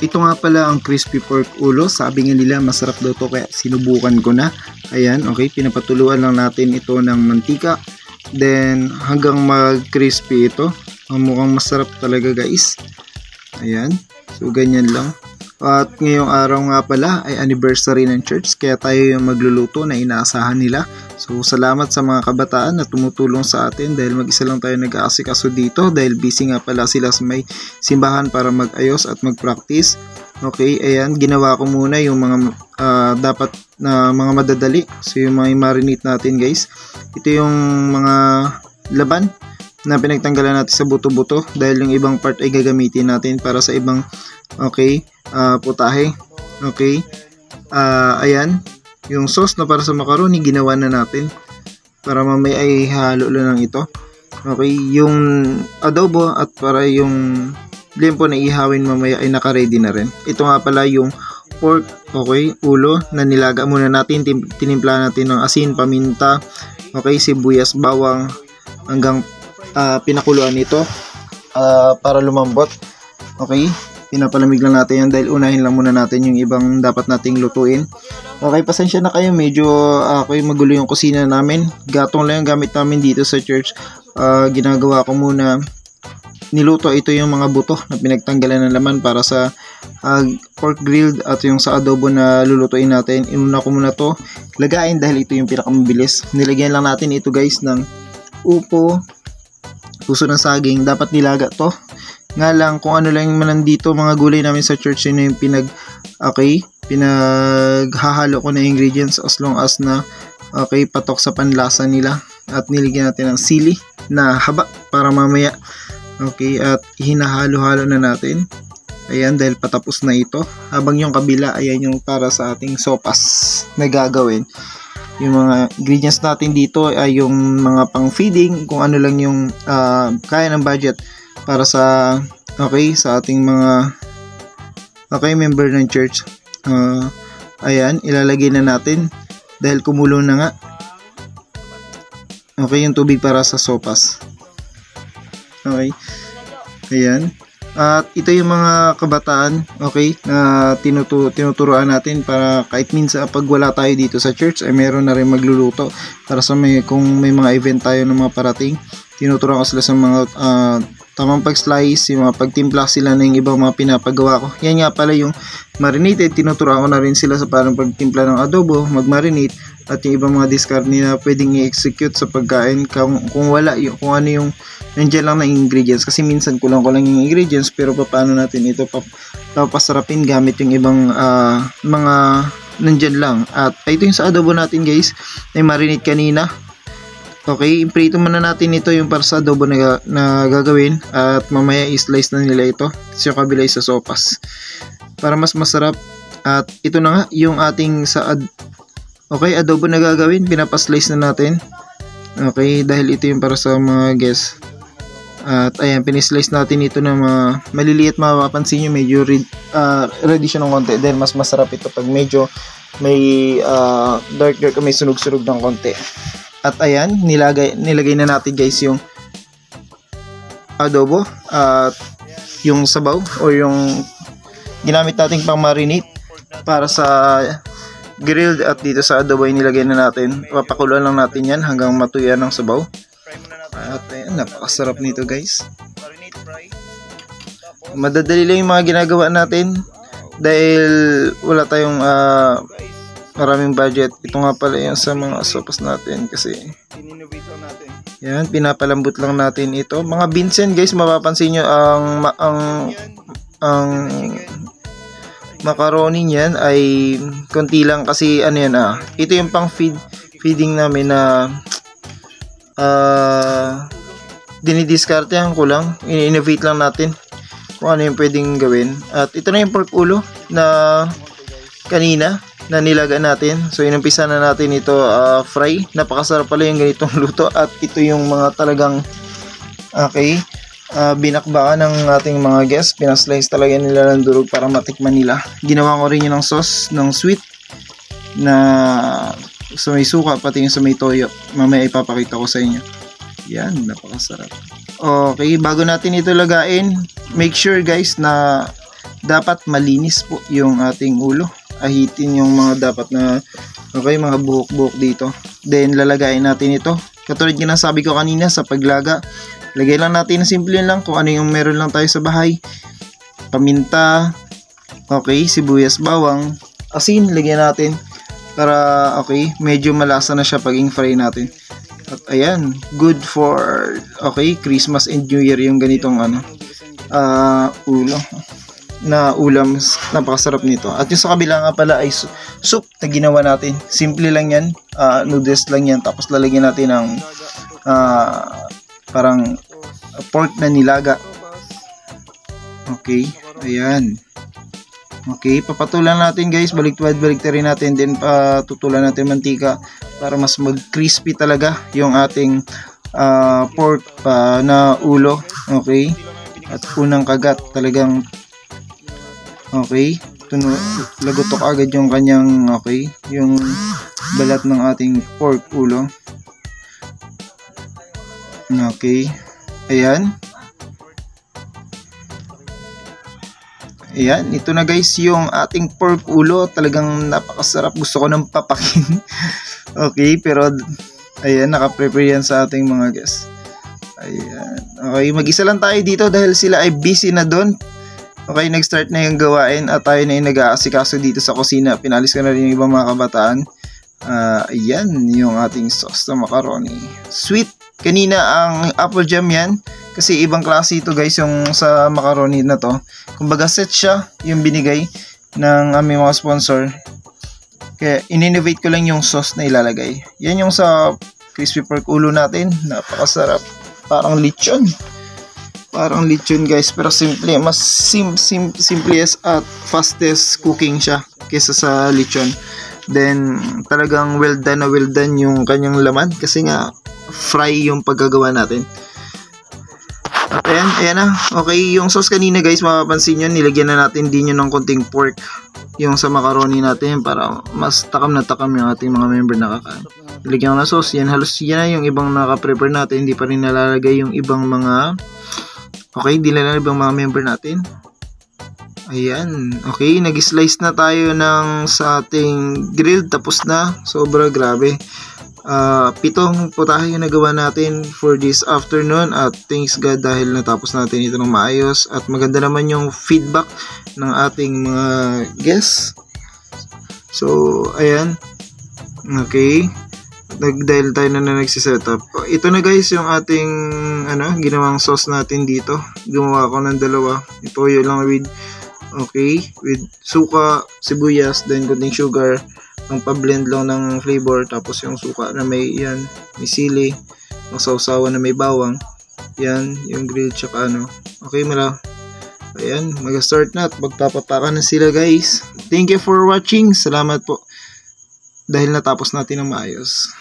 ito nga pala ang crispy pork ulo. Sabi nga nila masarap daw to kaya sinubukan ko na. Ayan, okay, pinapatuluan lang natin ito ng mantika. Then hanggang mag-crispy ito. Mukhang masarap talaga guys. Ayan, so ganyan lang. At ngayong araw nga pala ay anniversary ng church, kaya tayo yung magluluto na inaasahan nila. So salamat sa mga kabataan na tumutulong sa atin dahil mag-isa lang tayo nag-aasikaso dito dahil busy nga pala sila sa may simbahan para mag-ayos at mag-practice. Okay, ayan, ginawa ko muna yung mga dapat na mga madadali. So yung mga marinate natin guys. Ito yung mga laban na pinagtanggalan natin sa buto-buto dahil yung ibang part ay gagamitin natin para sa ibang putahe. Okay, ayan, yung sauce na para sa macaroni ginawa na natin para mamaya ay halo lang ito. Okay, yung adobo at para yung limpo na ihawin mamaya ay naka-ready na rin. Ito nga pala yung pork, okay, ulo na nilaga muna natin, tinimpla natin ng asin, paminta, okay, sibuyas, bawang hanggang pinakuluan ito para lumambot. Okay, pinapalamig lang natin yan dahil unahin lang muna natin yung ibang dapat nating lutuin. Okay, pasensya na kayo, medyo magulo yung kusina namin. Gatong lang yung gamit namin dito sa church. Ginagawa ko muna, niluto ito yung mga buto na pinagtanggalan ng laman para sa pork grilled at yung sa adobo na lulutuin natin. Inuna ko muna to lagain dahil ito yung pinakamabilis. Nilagyan lang natin ito guys ng upo, puso ng saging. Dapat nilaga to. Nga lang kung ano lang yung nandito mga gulay namin sa church, yun yung pinaghahalo ko na ingredients as long as na patok sa panlasa nila. At niligyan natin ng sili na haba para mamaya at hinahalo-halo na natin. Ayan, dahil patapos na ito. Habang yung kabila, ayan yung para sa ating sopas na gagawin. Yung mga ingredients natin dito ay yung mga pang feeding, kung ano lang yung kaya ng budget para sa sa ating mga member ng church. Ayan, ilalagay na natin dahil kumulo na nga. Okay, yung tubig para sa sopas. Okay, ayan. At ito yung mga kabataan, na tinuturuan natin para kahit minsan pag wala tayo dito sa church ay meron na rin magluluto para sa kung may mga event tayo ng mga parating. Tinuturuan ko sila sa mga tamang pag-slice, yung mga pagtimpla sila na yung ibang mga pinapagawa ko. Yan nga pala yung marinated, tinuturuan ko na rin sila sa parang pagtimpla ng adobo, mag-marinate, at yung ibang mga discard nila pwedeng i-execute sa pagkain kung wala, kung ano yung nandiyan lang na ingredients. Kasi minsan kulang yung ingredients, pero paano natin ito papasarapin gamit yung ibang mga nandiyan lang. At ito yung sa adobo natin guys, na marinate kanina. Okay, iprito muna natin ito yung para sa adobo na gagawin at mamaya i-slice na nila ito sa kabila sa sopas para mas masarap. At ito na nga yung ating adobo na gagawin, pinapaslice na natin. Okay, dahil ito yung para sa mga guests. At ayan, pinislice natin ito ng mga maliliit, mapapansin nyo medyo ready siya ng konti dahil mas masarap ito pag medyo may dark may sunog-sunog ng konti. At ayan, nilagay na natin guys yung adobo at yung sabaw o yung ginamit nating pang marinate para sa grilled, at dito sa adobo ay nilagay na natin. Papakuluan lang natin yan hanggang matuya ng sabaw. At ayan, napakasarap nito guys. Madadali lang yung mga ginagawa natin dahil wala tayong maraming budget. Ito nga pala yung sa mga sopas natin kasi yan, pinapalambot lang natin ito. Mga beans yan guys, mapapansin nyo ang macaroni niyan ay konti lang kasi ito yung pang feeding namin na dinidiskartehan ko lang, in-innovate lang natin kung ano yung pwedeng gawin. At ito na yung pork ulo na kanina na nilaga natin. So inumpisa na natin ito fry. Napakasarap pala yung ganitong luto. At ito yung mga talagang binakbakan ng ating mga guests. Pinaslice talaga nila ng durog para matikman nila. Ginawa ko rin yun ng sauce ng sweet na sa may suka, pati yung sa may toyo. Mamaya ipapakita ko sa inyo. Yan, napakasarap. Okay, bago natin ito lagain, make sure guys na dapat malinis po yung ating ulo. Ahitin yung mga dapat na mga buhok-buhok dito. Then lalagayin natin ito. Katulad ng sabi ko kanina sa paglaga, lagay lang natin na simple lang kung ano yung meron lang tayo sa bahay. Paminta, sibuyas, bawang, asin, lagyan natin para medyo malasa na siya pag fry natin. At ayan, good for Christmas and New Year yung ganitong ulo na ulam. Napakasarap nito. At yung sa kabila nga pala ay soup na ginawa natin. Simple lang yan, noodles lang yan, tapos lalagyan natin ng parang pork na nilaga. Ayan. Papatulan natin guys, baliktarin natin, then tutulan natin mantika para mas mag-crispy talaga yung ating pork na ulo. At unang kagat talagang lagotok agad yung kanyang yung balat ng ating pork ulo. Ayan, ito na guys yung ating pork ulo. Talagang napakasarap, gusto ko nang papakin. Pero ayan, naka-prepare yan sa ating mga guests. Ayan, mag-isa lang tayo dito dahil sila ay busy na doon. Nag-start na yung gawain at tayo na yung nag-aasikaso dito sa kusina. Pinalis ko na rin yung ibang mga kabataan. Ayan, yung ating sauce na macaroni. Sweet. Kanina ang apple jam yan. Kasi ibang klase ito guys yung sa macaroni na to. Kumbaga set siya yung binigay ng aming mga sponsor. Kaya in-innovate ko lang yung sauce na ilalagay. Yan yung sa crispy pork ulo natin. Napakasarap. Parang lechon. Guys, pero simple, mas simplest at fastest cooking siya kaysa sa lechon. Then talagang well done yung kanyang laman kasi nga fry yung paggagawa natin. At ayan na. Yung sauce kanina guys, mapapansin nyo, nilagyan na natin din yun ng konting pork yung sa macaroni natin para mas takam na takam yung ating mga member na kakain. Nilagyan ko na sauce, yan halos yan na yung ibang naka-prepare natin, hindi pa rin nalalagay yung ibang mga di na ibang mga member natin. Ayan, nag-slice na tayo ng sa ating grilled, tapos na. Sobra grabe. 7 putahe yung nagawa natin for this afternoon at thanks God dahil natapos natin ito ng maayos at maganda naman yung feedback ng ating mga guests. So, ayan. Dahil tayo na nagsisetup. Ito na guys yung ating ginawang sauce natin dito. Gumawa ko ng 2. Itoyo lang with suka, sibuyas, then konting sugar. Ang pa-blend lang ng flavor. Tapos yung suka na may sili. Ang sausawan na may bawang. Yan, yung grilled tsaka ayan, mag-start na at magpapapakan na sila guys. Thank you for watching. Salamat po. Dahil natapos natin ng maayos.